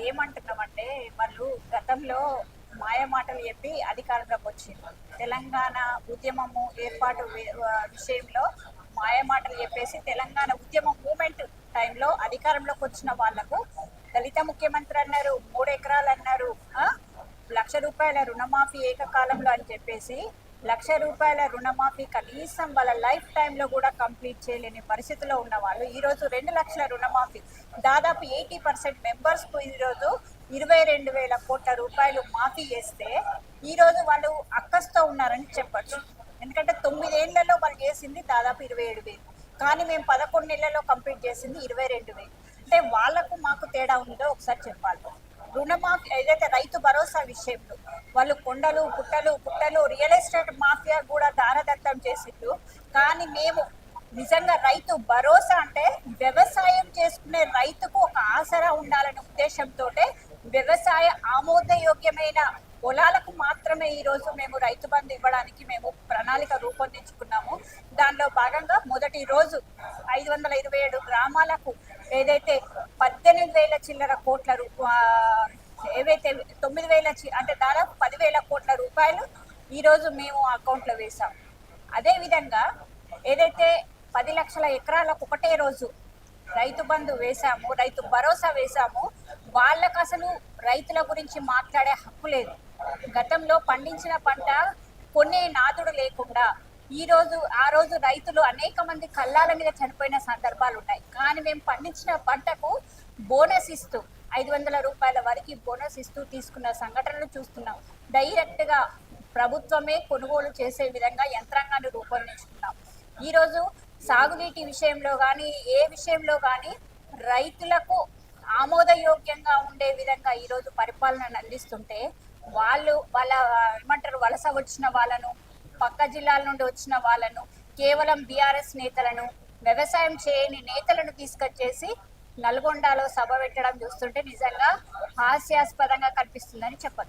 ఏమంటున్నామంటే వాళ్ళు గతంలో మాయ మాటలు చెప్పి అధికారంలోకి వచ్చింది. తెలంగాణ ఉద్యమము ఏర్పాటు విషయంలో మాయ మాటలు చెప్పేసి తెలంగాణ ఉద్యమ మూమెంట్ టైంలో అధికారంలోకి వచ్చిన వాళ్లకు దళిత ముఖ్యమంత్రి అన్నారు, 3 ఎకరాలు అన్నారు, 1,00,000 రూపాయల రుణమాఫీ ఏకకాలంలో అని చెప్పేసి 1,00,000 రూపాయల రుణమాఫీ కనీసం వాళ్ళ లైఫ్ టైంలో కూడా కంప్లీట్ చేయలేని పరిస్థితిలో ఉన్న వాళ్ళు ఈరోజు 2 లక్షల రుణమాఫీ దాదాపు 80% మెంబర్స్కు ఈరోజు 22,000 కోట్ల రూపాయలు మాఫీ చేస్తే ఈరోజు వాళ్ళు అక్కస్తో ఉన్నారని చెప్పచ్చు. ఎందుకంటే 9 ఏళ్లలో వాళ్ళు చేసింది దాదాపు 27,000, కానీ మేము 11 నెలల్లో కంప్లీట్ చేసింది 22,000. అంటే వాళ్లకు మాకు తేడా ఉందో ఒకసారి చెప్పాలి. రుణమాఫీ ఏదైతే రైతు భరోసా విషయంలో వాళ్ళు కొండలు పుట్టలు రియల్ ఎస్టేట్ మాఫియా కూడా దారదత్తం చేసిండ్రు. కానీ మేము నిజంగా రైతు భరోసా అంటే వ్యవసాయం చేసుకునే రైతుకు ఒక ఆసరా ఉండాలనే ఉద్దేశంతో వ్యవసాయ ఆమోదయోగ్యమైన పొలాలకు మాత్రమే ఈరోజు మేము రైతు బంధు ఇవ్వడానికి మేము ప్రణాళిక రూపొందించుకున్నాము. దానిలో భాగంగా మొదటి రోజు 527 గ్రామాలకు ఏదైతే 18,000 చిల్లర కోట్ల ఏవైతే 9,000 అంటే దాదాపు 10,000 కోట్ల రూపాయలు ఈరోజు మేము అకౌంట్లో వేసాం. అదేవిధంగా ఏదైతే 10 లక్షల ఎకరాలకు ఒకటే రోజు రైతు బంధు వేసాము, రైతు భరోసా వేసాము, వాళ్ళకు అసలు రైతుల గురించి మాట్లాడే హక్కు లేదు. గతంలో పండించిన పంట కొనే నాదుడు లేకుండా ఆ రోజు రైతులు అనేక మంది కళ్ళాల మీద చనిపోయిన సందర్భాలు ఉన్నాయి. కానీ మేము పండించిన పంటకు బోనస్ ఇస్తూ 500 రూపాయల వరకు బోనస్ ఇస్తూ తీసుకున్న సంఘటనలు చూస్తున్నాం. డైరెక్ట్గా ప్రభుత్వమే కొనుగోలు చేసే విధంగా యంత్రాంగాన్ని రూపొందించుకున్నాం. ఈరోజు సాగునీటి విషయంలో కానీ ఏ విషయంలో కానీ రైతులకు ఆమోదయోగ్యంగా ఉండే విధంగా ఈరోజు పరిపాలన అందిస్తుంటే వాళ్ళ వలస వచ్చిన వాళ్ళను, పక్క జిల్లాల నుండి వచ్చిన వాళ్ళను, కేవలం బీఆర్ఎస్ నేతలను, వ్యవసాయం చేయని నేతలను తీసుకొచ్చేసి నల్గొండలో సభ పెట్టడం చూస్తుంటే నిజంగా హాస్యాస్పదంగా కనిపిస్తుందని చెప్పచ్చు.